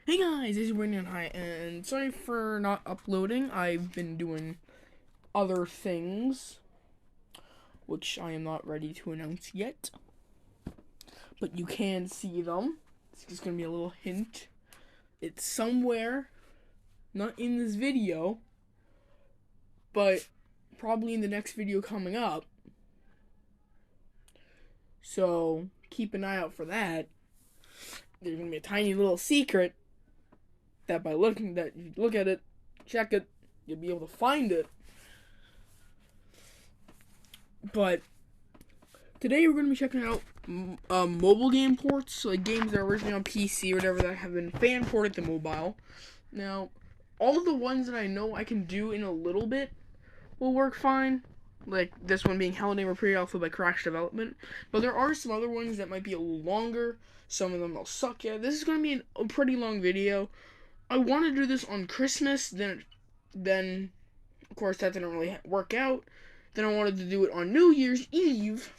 Hey guys, this is Brandon. Hi, and sorry for not uploading. I've been doing other things, which I am not ready to announce yet. But you can see them. It's just gonna be a little hint. It's somewhere, not in this video, but probably in the next video coming up. So keep an eye out for that. There's gonna be a tiny little secret that by looking that you look at it, check it, you'll be able to find it. But today we're going to be checking out mobile game ports, like games that are originally on PC or whatever that have been fan ported to mobile. Now, all of the ones that I know I can do in a little bit will work fine. Like this one being Hello Neighbor Pre-Alpha by Crash Development. But there are some other ones that might be a little longer. Some of them will suck. Yeah, this is going to be a pretty long video. I wanted to do this on Christmas, then of course that didn't really work out. Then I wanted to do it on New Year's Eve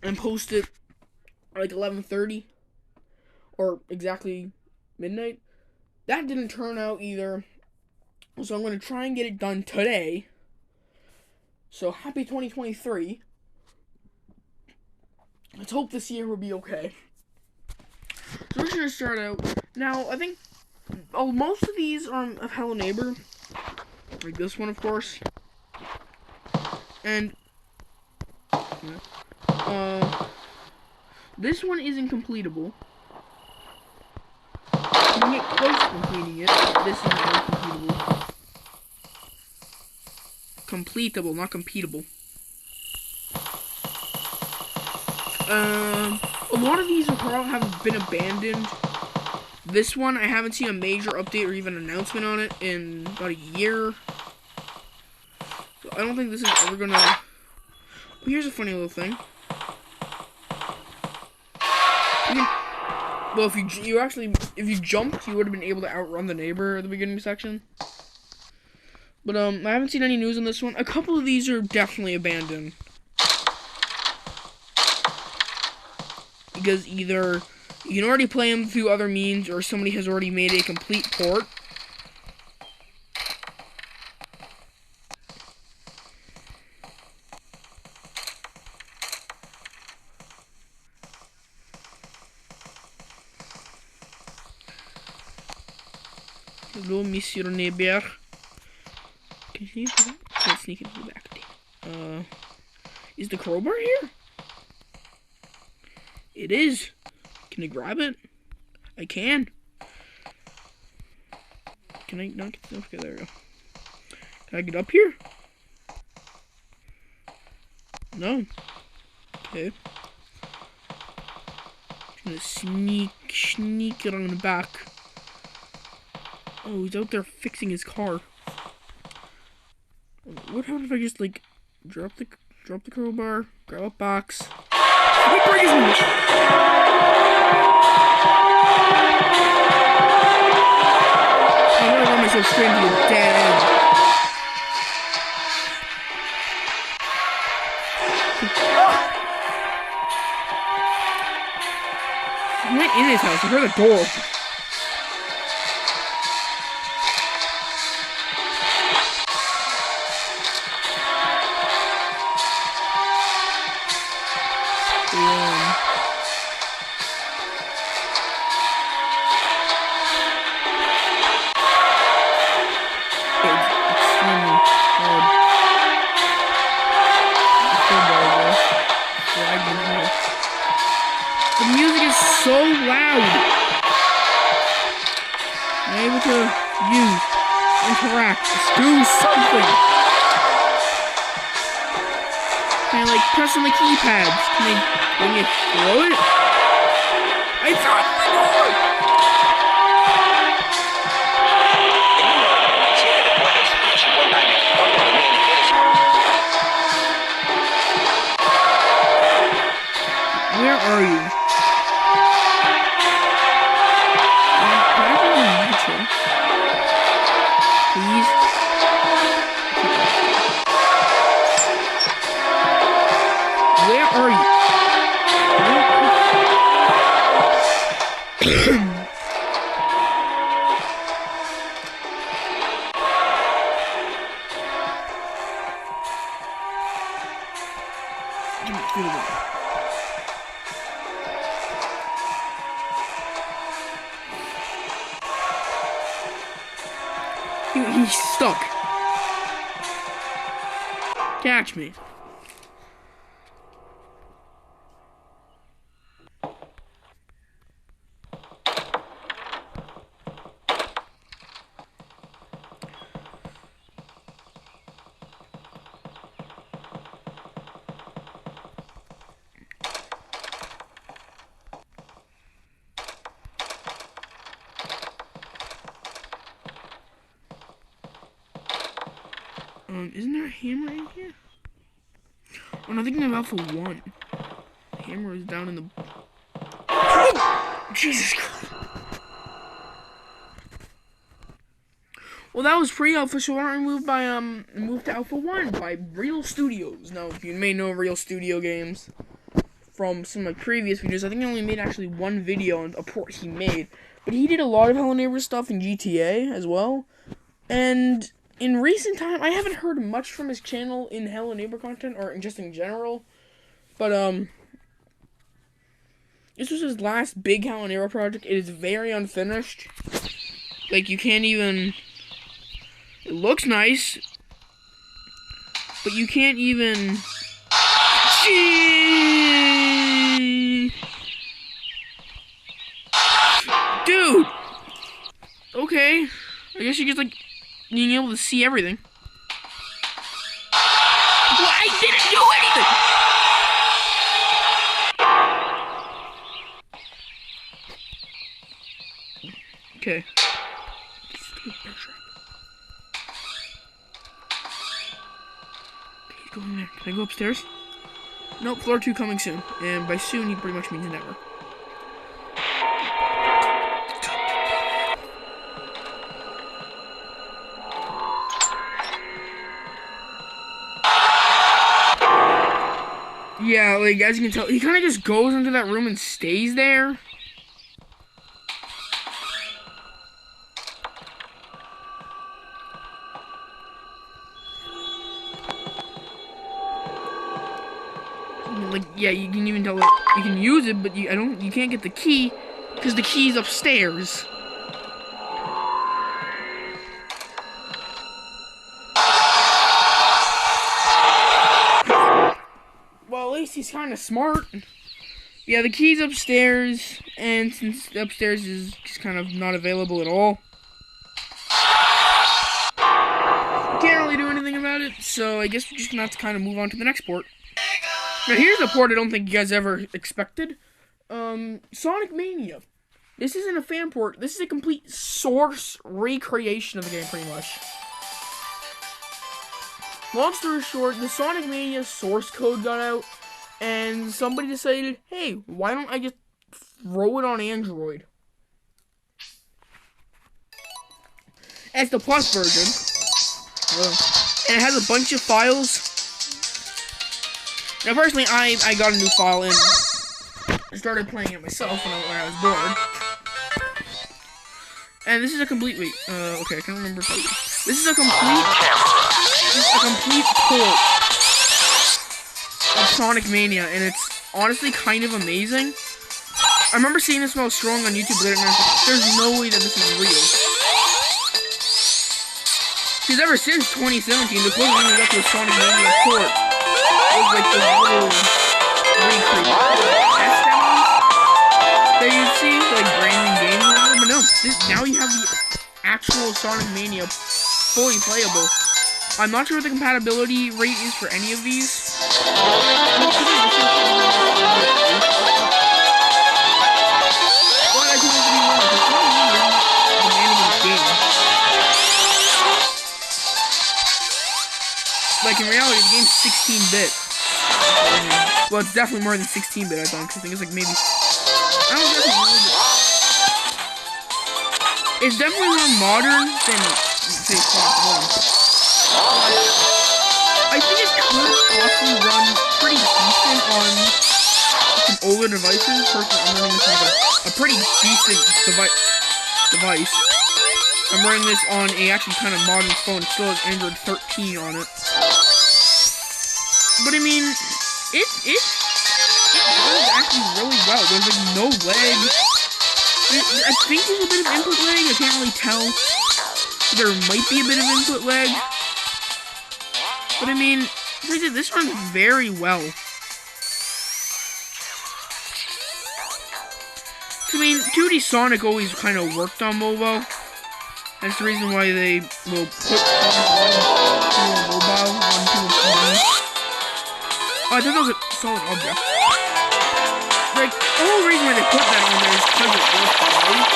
and post it like 11:30 or exactly midnight. That didn't turn out either, so I'm going to try and get it done today. So happy 2023. Let's hope this year will be okay. So we're just going to start out. Now, I think most of these are of Hello Neighbor. Like this one, of course. And this one isn't completable. You can get close to completing it. This is uncompletable. Completable, not completable. A lot of these have been abandoned. This one, I haven't seen a major update or even announcement on it in about a year. So I don't think this is ever gonna... Oh, here's a funny little thing. Well, if you jumped, you would have been able to outrun the neighbor at the beginning section. But I haven't seen any news on this one. A couple of these are definitely abandoned. Because either you can already play them through other means, or somebody has already made a complete port. Hello, Monsieur Neighbor. Can you sneak into that? I can't sneak into the back. Is the crowbar here? It is. Can I grab it? I can. Can I not get... Okay, there we go. Can I get up here? No. Okay. I'm gonna sneak it on the back. Oh, he's out there fixing his car. What happens if I just, like, drop the crowbar, grab a box? What brings me? I'm gonna run myself straight into the dead end. I went in his house. I heard a door. The music is so loud. I'm able to interact, just do something. Can I, like, press on the keypads? Can you throw it? I threw it in the door! Where are you? Please? Where are you? He's stuck. Catch me. Isn't there a hammer in here? Oh, no, I'm thinking of Alpha 1. The hammer is down in the... Jesus Christ. Well, that was pre-Alpha, so I moved to Alpha 1 by Real Studios. Now, if you may know Real Studio Games from some of my previous videos, I think I only made actually one video on a port he made. But he did a lot of Hello Neighbor stuff in GTA as well. And in recent time, I haven't heard much from his channel in Hello Neighbor content, or just in general. But, this was his last big Hello Neighbor project. It is very unfinished. Like, you can't even... It looks nice, but you can't even... Dude! Okay. I guess you just, like, being able to see everything. Well, I didn't do anything! Okay. Go in there. Can I go upstairs? Nope, floor 2 coming soon. And by soon, he pretty much means never. Yeah, like, as you can tell, he kind of just goes into that room and stays there. Like, yeah, you can even tell it, you can use it, but you can't get the key, because the key's upstairs. Well, at least he's kind of smart. Yeah, the key's upstairs, and since upstairs is just kind of not available at all, can't really do anything about it, so I guess we're just gonna have to kind of move on to the next port. Now, here's a port I don't think you guys ever expected. Sonic Mania. This isn't a fan port. This is a complete source recreation of the game, pretty much. Long story short, the Sonic Mania source code got out, and somebody decided, hey, why don't I just throw it on Android? It's the Plus version. And it has a bunch of files. Now, personally, I got a new file and started playing it myself when I was bored. And this is a complete... Wait, okay, I can't remember if this is a complete port of Sonic Mania, and it's honestly kind of amazing. I remember seeing this when I was strong on YouTube later, and I was like, there's no way that this is real. Because ever since 2017, the closest thing we got to a Sonic Mania port was like the little recreation test demos that you'd see, like brand new games or whatever, but no, now you have the actual Sonic Mania fully playable. I'm not sure what the compatibility rate is for any of these. But I think this would be wrong, because Sonic Mania is not demanding of the game. Like, in reality, the game's 16-bit. Well, it's definitely more than 16-bit, I think. I think it's like maybe... I don't know, it's definitely more modern than, say, Sonic 1. I think it could possibly run pretty decent on some older devices. Personally, I'm running this on a pretty decent device. I'm running this on a actually kind of modern phone. It still has Android 13 on it. But I mean, it runs actually really well. There's like no lag. I think there's a bit of input lag. I can't really tell. there might be a bit of input lag. But I mean, as I said, this runs very well. I mean, 2D Sonic always kind of worked on mobile. That's the reason why they will put Sonic 1 to a mobile, 1 to a TV. Oh, I thought that was a solid object. Like, the whole reason why they put that on there is because it works right.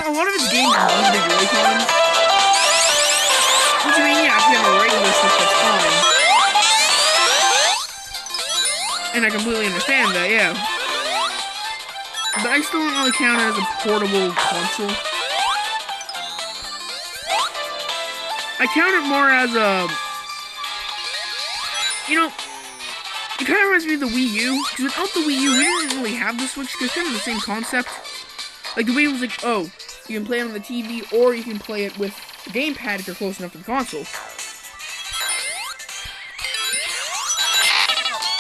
A lot of its games use the Joy-Cons. Which, I mean, yeah, if you have a regular Switch, that's fine. And I completely understand that, yeah. But I still don't really count it as a portable console. I count it more as a... You know, it kind of reminds me of the Wii U. Because without the Wii U, we didn't really have the Switch, because it's kind of the same concept. Like, the Wii was like, oh, you can play it on the TV, or you can play it with the gamepad if you're close enough to the console.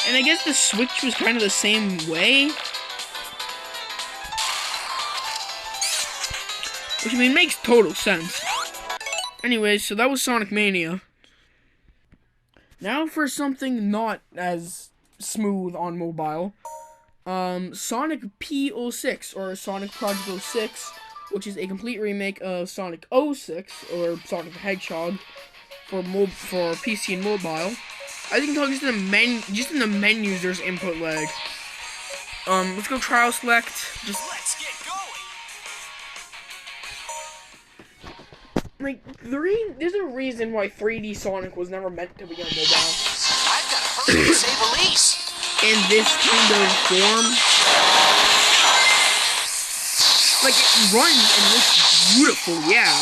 And I guess the Switch was kind of the same way. Which, I mean, makes total sense. Anyways, so that was Sonic Mania. Now for something not as smooth on mobile. Sonic P06, or Sonic Project 06, which is a complete remake of Sonic 06, or Sonic the Hedgehog, for PC and mobile. As you can tell, just in the menus, there's input lag. Let's go trial select. Let's get going. Like, there's a reason why 3D Sonic was never meant to be on mobile. I've got a person to say the least. In this kind of form. Like, it runs and looks beautiful, yeah.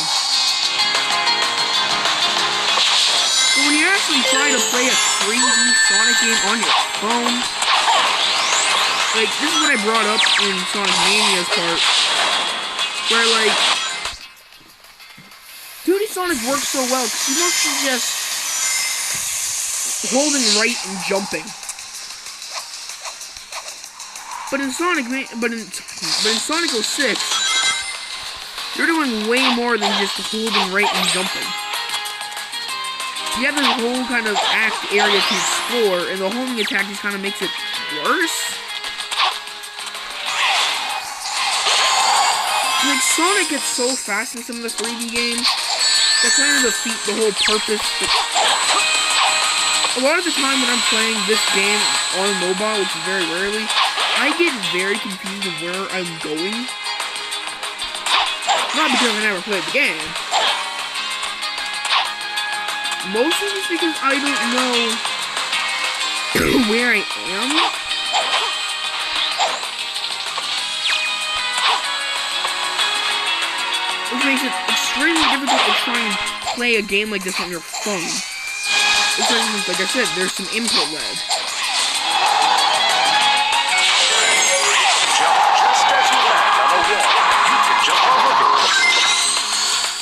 But when you actually try to play a 3D Sonic game on your phone, like, this is what I brought up in Sonic Mania's part, where, like, 2D Sonic works so well, because you're mostly just holding right and jumping. But in Sonic 06, you're doing way more than just holding right and jumping. You have this whole kind of act area to explore, and the homing attack just kind of makes it worse. Like, Sonic gets so fast in some of the 3D games that kind of defeat the whole purpose. A lot of the time when I'm playing this game on mobile, which is very rarely, I get very confused of where I'm going. Not because I never played the game. Mostly just because I don't know where I am. Which makes it extremely difficult to try and play a game like this on your phone. Because, like I said, there's some input lag.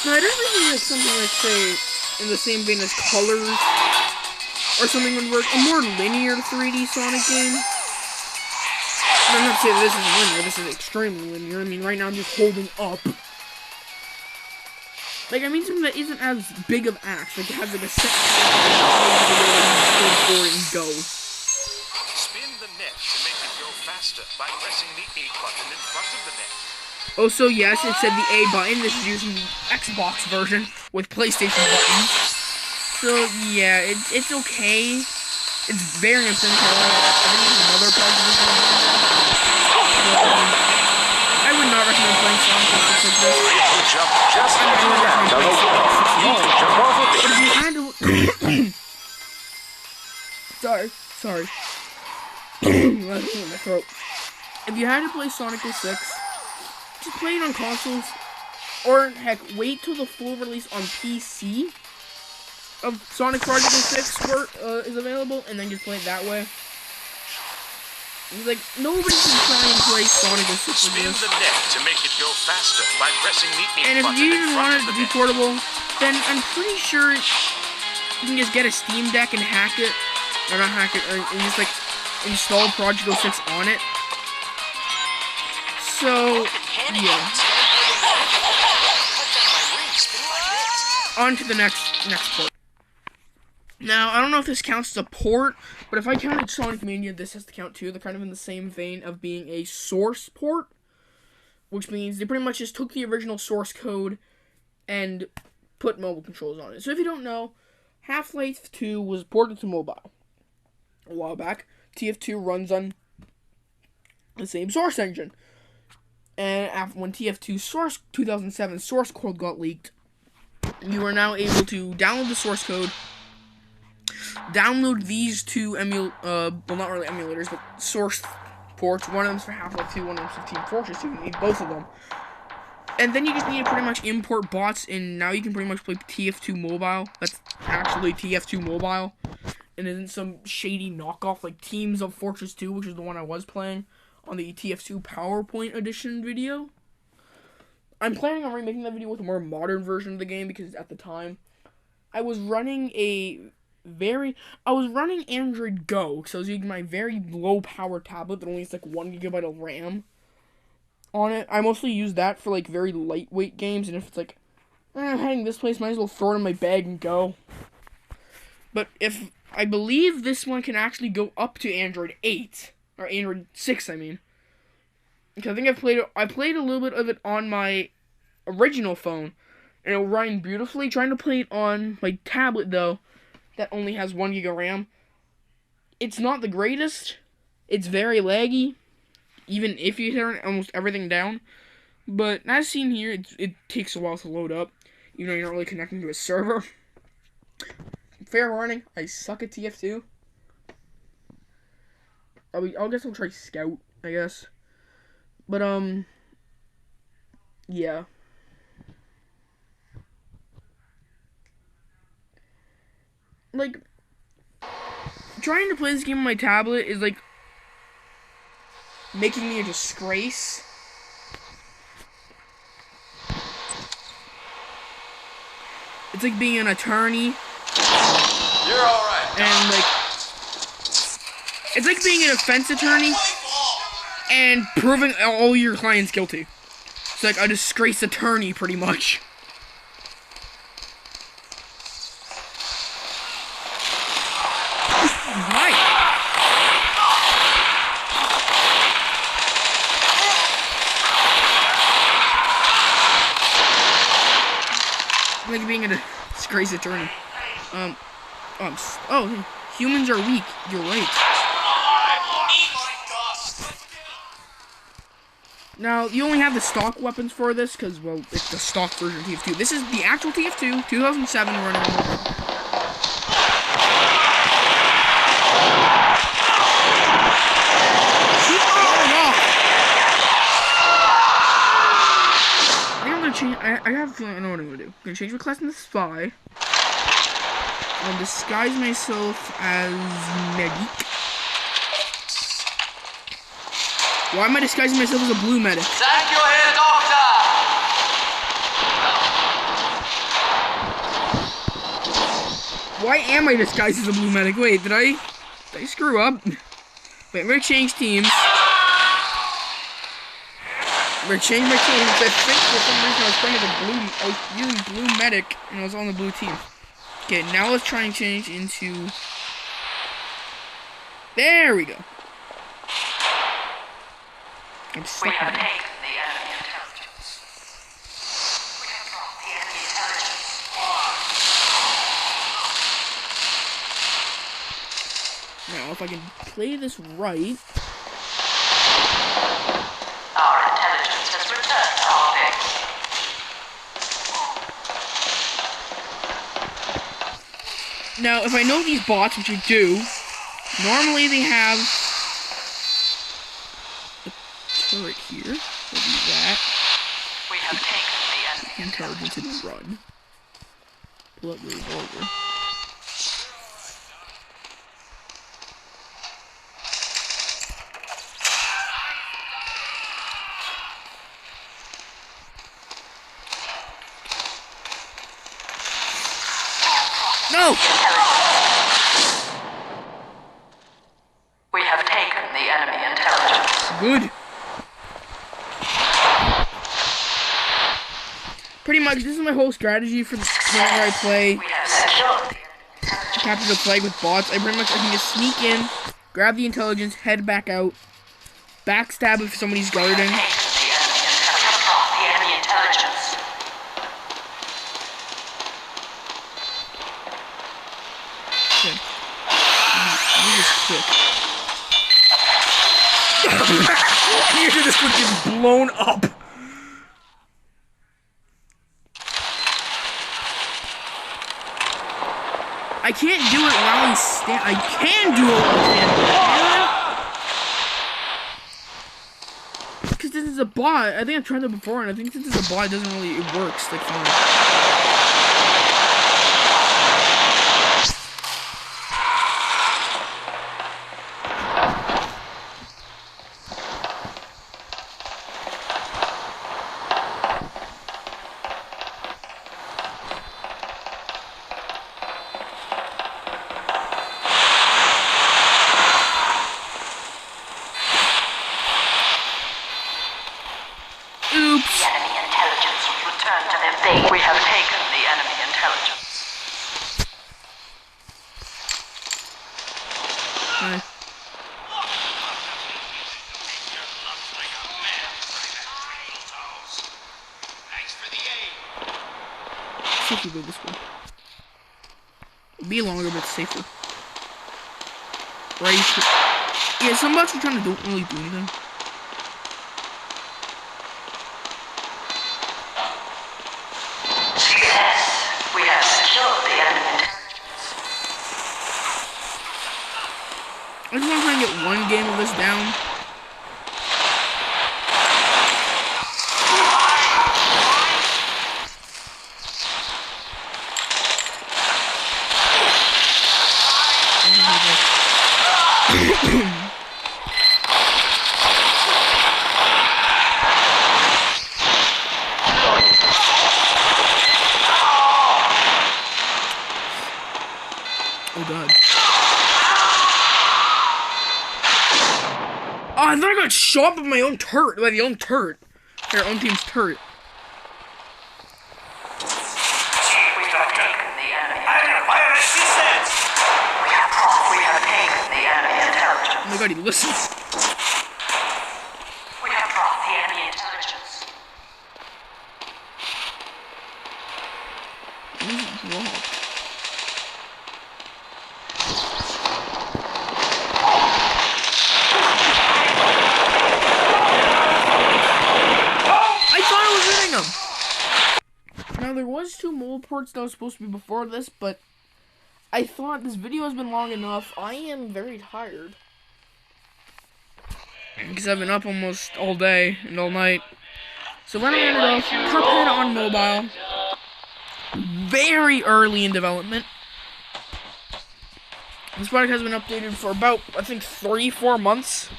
No, I don't really like something like, say, in the same vein as Colors, or something would work. A more linear 3D Sonic game. I'm not saying this is linear, this is extremely linear. I mean, right now I'm just holding up. Like, I mean something that isn't as big of acts. Like, it has like a set forward and go. Spin the net to make it go faster by pressing the A button in front of the net. Oh, so yes, it said the A button. This is using the Xbox version with PlayStation buttons. So yeah, it's okay. It's very simple. I think there's another part of this one. I would not recommend playing Sonic 06 like this. Jump just I would recommend playing Sonic 64. jump off of But if you had to... sorry. That's in my throat. If you had to play Sonic 06, just play it on consoles, or heck, wait till the full release on PC of Sonic Project 06 is available, and then just play it that way. He's like, nobody can try and play Sonic with Super Spin Boost. the net to make it go faster by pressing the A And if button you in even front want of it the to be net. portable, then I'm pretty sure you can just get a Steam Deck and hack it. Or not hack it, or and just like install Project 06 on it. So, yeah. On to the next port. Now, I don't know if this counts as a port, but if I counted Sonic Mania, this has to count too. They're kind of in the same vein of being a source port, which means they pretty much just took the original source code and put mobile controls on it. So if you don't know, Half-Life 2 was ported to mobile a while back. TF2 runs on the same source engine. And when TF2 source 2007 source code got leaked, you are now able to download the source code, download these two well, not really emulators, but source ports. One of them's for Half-Life 2, one of them's for Team Fortress 2. You need both of them. And then you just need to pretty much import bots, and now you can pretty much play TF2 Mobile. That's actually TF2 Mobile, and isn't some shady knockoff like Teams of Fortress 2, which is the one I was playing on the TF2 PowerPoint edition video. I'm planning on remaking that video with a more modern version of the game, because at the time I was running Android Go, because I was using my very low power tablet that only has like 1 GB of RAM on it. I mostly use that for like very lightweight games, and if it's like, I'm heading this place, might as well throw it in my bag and go. But if I believe this one can actually go up to Android 8 or Android 6, I mean, because I think I played a little bit of it on my original phone, and it'll run beautifully. Trying to play it on my tablet though, that only has 1 GB of RAM, it's not the greatest. It's very laggy, even if you turn almost everything down. But as seen here, it takes a while to load up, even though you're not really connecting to a server. Fair warning, I suck at TF2. I guess I'll try Scout, I guess. But, yeah. Like, trying to play this game on my tablet is, like, making me a disgrace. It's like being an attorney. You're alright. And, like, it's like being an defense attorney and proving all your clients guilty. It's like a disgraced attorney, pretty much. Right. Like being a disgraced attorney. Oh, humans are weak. You're right. Now, you only have the stock weapons for this, because, well, it's the stock version of TF2. This is the actual TF2, 2007 running. Keep falling off! I think I'm gonna change, I have a feeling I know what I'm gonna do. I'm gonna change my class into Spy. I'll disguise myself as Medic. Why am I disguising myself as a blue medic? Thank you, here, doctor! Why am I disguised as a blue medic? Wait, did I screw up? Wait, I'm gonna change teams. I'm gonna change my team. I think for some reason I was using blue medic and I was on the blue team. Okay, now let's try and change into... There we go. I'm stuck. We have taken the enemy intelligence. We have brought the enemy intelligence. Now, if I can play this right... Our intelligence has returned to our base. Now, if I know these bots, which I do, normally they have a turret here. We'll do that. We have taken the enemy Intelligence and run. Pull up the revolver. go! We have taken the enemy intelligence. Good. Pretty much, this is my whole strategy for whenever I play We have secured capture the flag with bots. I can just sneak in, grab the intelligence, head back out, backstab if somebody's guarding. the enemy intelligence. Good. Let me just click. Here, this one gets blown up. I can't do it while he's I can do it while he's standing. Because this is a bot. I think I've tried that before, and I think since it's a bot, it doesn't really, it works like fine. Oops. The enemy intelligence will return to their base. We have taken the enemy intelligence. Hi. See if we go this way. It'll be longer, but safer. Right. Yeah, some bots are trying to don't really do anything. Success. We have secured the enemy intelligence. I just want to try and get one game of this down. Oh god. Oh, I thought I got shot by my own turret, by the own turret. Their own team's turret. We have taken the enemy intelligence. We have taken the enemy intelligence. Oh my god, he listens. We have brought the enemy intelligence. What is wrong? Now there was 2 mole ports that was supposed to be before this, but I thought this video has been long enough. I am very tired because I've been up almost all day and all night. So when I ended off, Cuphead on mobile, very early in development. This product has been updated for about, I think, 3-4 months.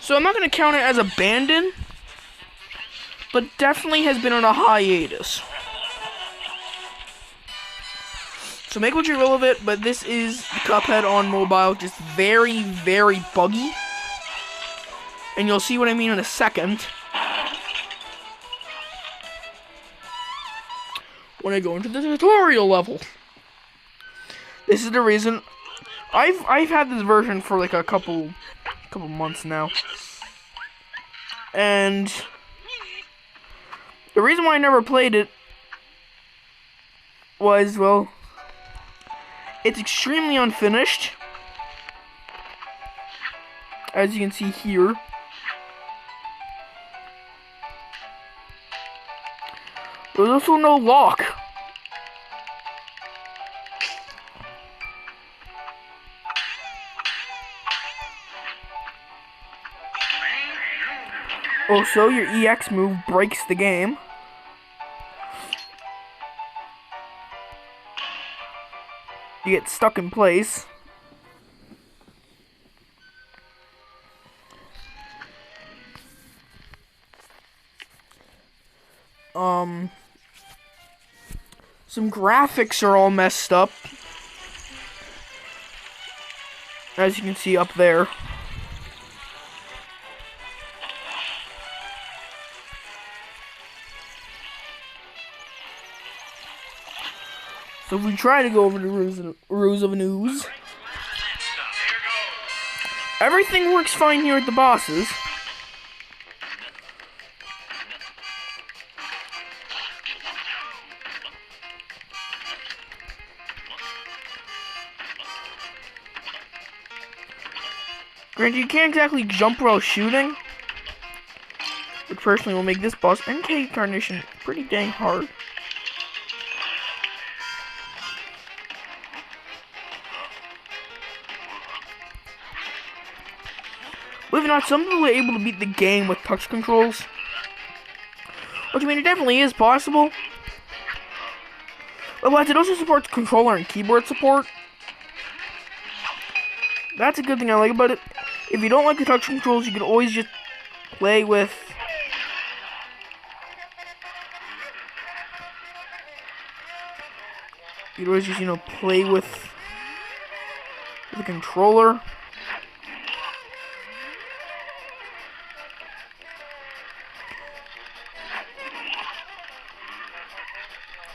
So I'm not going to count it as abandoned, but definitely has been on a hiatus. So make what you will of it, but this is Cuphead on mobile, just very, very buggy. And you'll see what I mean in a second when I go into the tutorial level. This is the reason I've had this version for like a couple months now. And the reason why I never played it was, well, it's extremely unfinished, as you can see here. There's also no lock. Also, your EX move breaks the game. You get stuck in place. Some graphics are all messed up. as you can see up there. So if we try to go over the rules of news, everything works fine here at the bosses. Granted, you can't exactly jump while shooting, which personally will make this boss NK Carnation pretty dang hard. Believe it or not, some people were able to beat the game with touch controls. Which, I mean, it definitely is possible. But it also supports controller and keyboard support. That's a good thing I like about it. If you don't like the touch controls, you can always just play with... You can always just, play with the controller.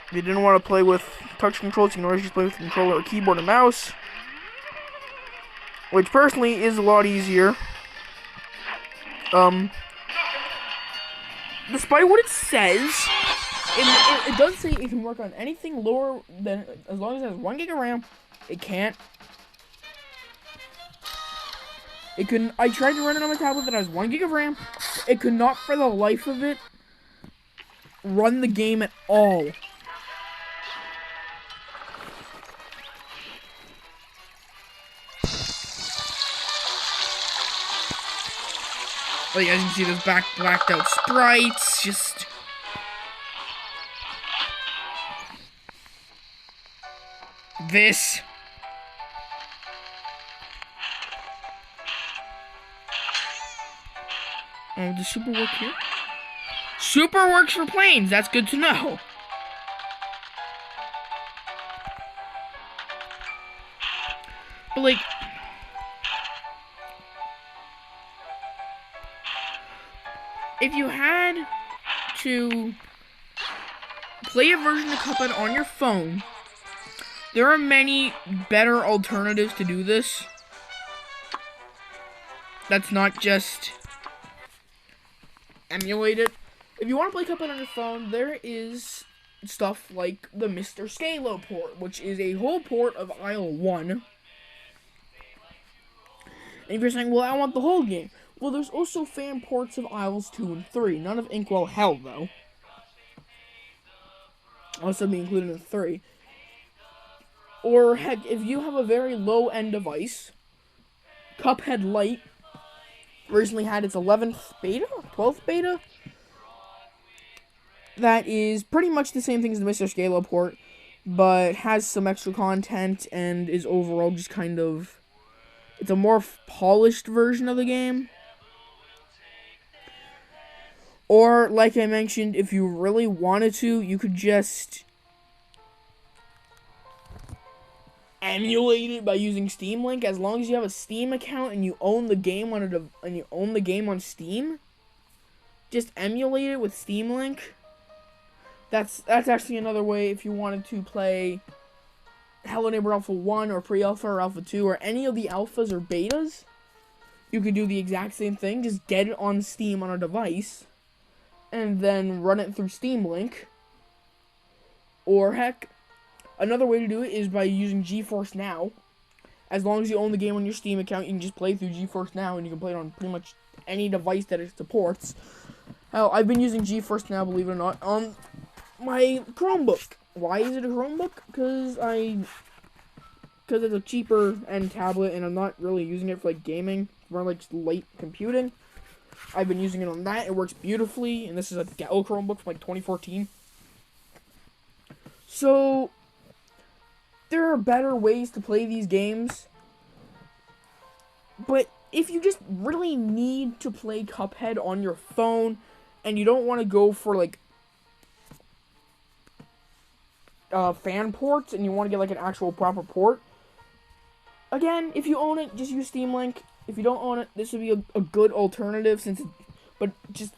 If you didn't want to play with touch controls, you can always just play with the controller or keyboard and mouse. Which personally is a lot easier. Despite what it says, it does say it can work on anything lower than, as long as it has 1 gig of RAM. It can't. It couldn't. I tried to run it on my tablet that has 1 gig of RAM. It could not, for the life of it, run the game at all. Like, as you can see, there's blacked out sprites, just... This. Oh, does Super work here? Super works for planes, that's good to know. But, like... If you had to play a version of Cuphead on your phone, there are many better alternatives to do this. That's not just emulate it. If you want to play Cuphead on your phone, there is stuff like the Mr. Scalo port, which is a whole port of Isle 1. And if you're saying, well, I want the whole game. Well, there's also fan ports of Isles 2 and 3. None of Inkwell Hell, though. Also be included in 3. Or, heck, if you have a very low-end device, Cuphead Lite recently had its 11th beta? 12th beta? That is pretty much the same thing as the Mr. Scalo port, but has some extra content and is overall just kind of... It's a more polished version of the game. Or, like I mentioned, if you really wanted to, you could just emulate it by using Steam Link. As long as you have a Steam account and you own the game on Steam, just emulate it with Steam Link. That's actually another way if you wanted to play Hello Neighbor Alpha 1 or Pre-Alpha or Alpha 2 or any of the alphas or betas. You could do the exact same thing. Just get it on Steam on a device and then run it through Steam Link. Or, heck, another way to do it is by using GeForce Now. As long as you own the game on your Steam account, you can just play through GeForce Now, and you can play it on pretty much any device that it supports. Hell, I've been using GeForce Now, believe it or not, on my Chromebook. Why is it a Chromebook? Because it's a cheaper end tablet, and I'm not really using it for, like, gaming, more like light computing. I've been using it on that. It works beautifully, and this is a Dell Chromebook from, like, 2014. So, there are better ways to play these games. But if you just really need to play Cuphead on your phone, and you don't want to go for, like, fan ports, and you want to get, like, an actual proper port, Again, if you own it, just use Steam Link. If you don't own it, this would be a good alternative, but just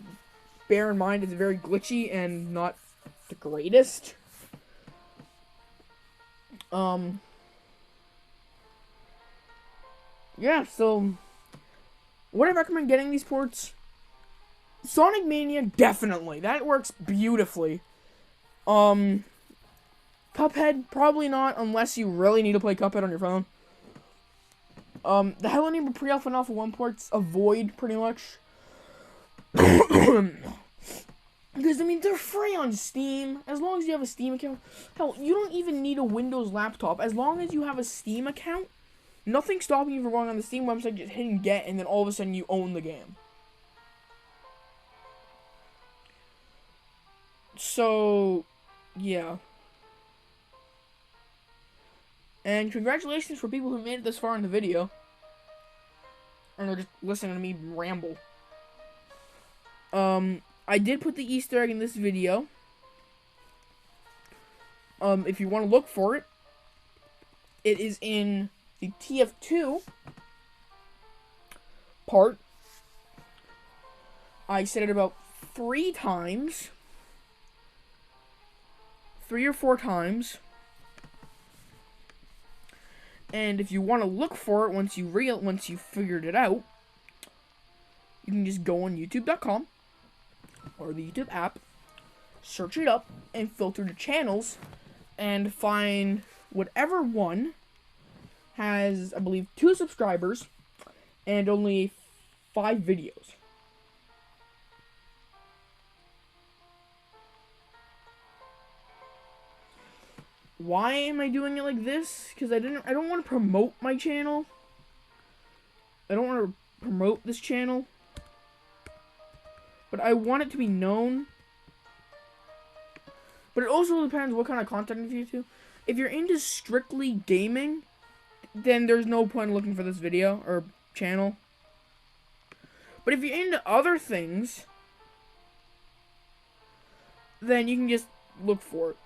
bear in mind it's very glitchy and not the greatest. Yeah, so would I recommend getting these ports? Sonic Mania, definitely. That works beautifully. Cuphead, probably not, unless you really need to play Cuphead on your phone. The Hello Neighbor Pre-Alpha and Alpha 1 ports avoid, pretty much. Because, I mean, they're free on Steam, as long as you have a Steam account. Hell, you don't even need a Windows laptop. As long as you have a Steam account, nothing's stopping you from going on the Steam website, just hitting get, and then all of a sudden you own the game. So, yeah. And congratulations for people who made it this far in the video. And they're just listening to me ramble. I did put the Easter egg in this video. If you want to look for it, it is in the TF2 part. I said it about 3 times. 3 or 4 times. And if you want to look for it once you figured it out, you can just go on youtube.com or the YouTube app, search it up, and filter the channels, and find whatever one has, I believe, 2 subscribers and only 5 videos. Why am I doing it like this? Because I don't want to promote my channel. I don't want to promote this channel. But I want it to be known. But it also depends what kind of content you're into. If you're into strictly gaming, then there's no point in looking for this video or channel. But if you're into other things, then you can just look for it.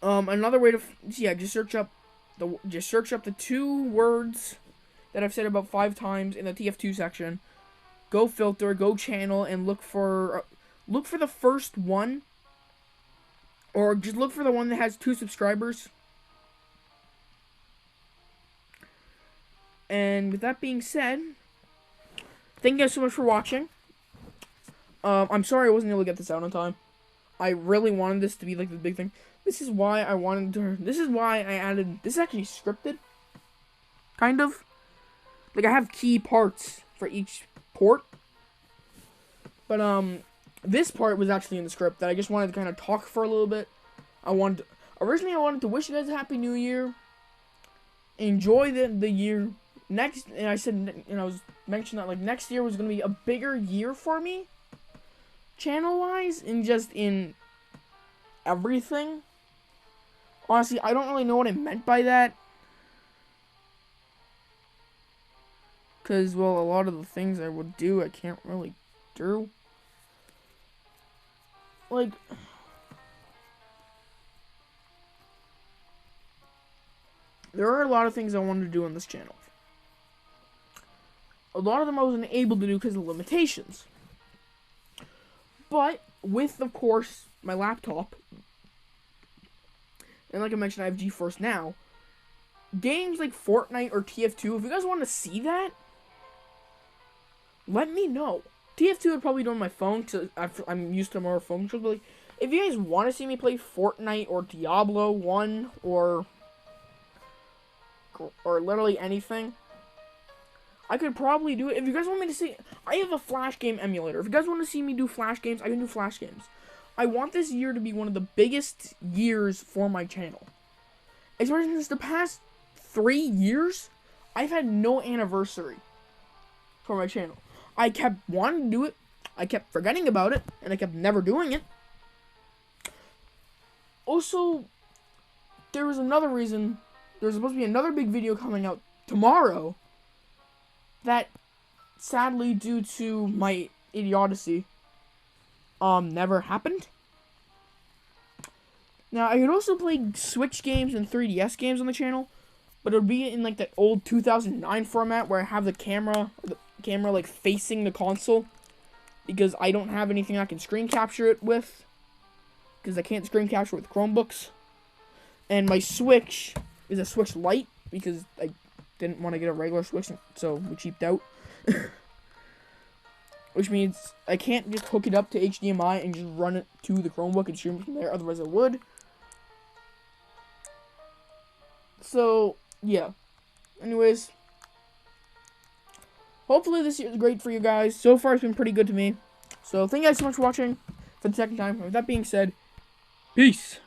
Another way to just search up the 2 words that I've said about 5 times in the TF2 section. Go filter, go channel, and look for the first one, or just look for the one that has 2 subscribers. And with that being said, thank you guys so much for watching. I'm sorry I wasn't able to get this out on time. I really wanted this to be like the big thing. This is why I added, this is actually scripted. Kind of. Like, I have key parts for each port. But, this part was actually in the script that I just wanted to kind of talk for a little bit. Originally I wanted to wish you guys a Happy New Year. Enjoy the year. Next, and I said, and I was mentioning that, like, next year was going to be a bigger year for me. Channel-wise, and just in everything. Honestly, I don't really know what I meant by that. Because, well, a lot of the things I would do, I can't really do. Like, there are a lot of things I wanted to do on this channel. A lot of them I wasn't able to do because of limitations. But, with, of course, my laptop, and like I mentioned, I have GeForce Now, games like Fortnite or TF2, if you guys want to see that, let me know. TF2 would probably do on my phone, because I'm used to more phone controls, but like, if you guys want to see me play Fortnite or Diablo 1 or literally anything, I could probably do it. If you guys want me to see, I have a Flash game emulator. If you guys want to see me do Flash games, I can do Flash games. I want this year to be one of the biggest years for my channel. Especially since the past 3 years, I've had no anniversary for my channel. I kept wanting to do it, I kept forgetting about it, and I kept never doing it. Also, there was another reason. There's supposed to be another big video coming out tomorrow that, sadly, due to my idiocy, never happened. Now, I could also play Switch games and 3DS games on the channel, but it would be in like that old 2009 format where I have the camera like facing the console, because I don't have anything I can screen capture it with, because I can't screen capture with Chromebooks. And my Switch is a Switch Lite, because I didn't want to get a regular Switch, so we cheaped out. Which means I can't just hook it up to HDMI and just run it to the Chromebook and stream it from there, otherwise I would. So, yeah. Anyways, hopefully this year is great for you guys. So far, it's been pretty good to me. So, thank you guys so much for watching for the second time. With that being said, peace.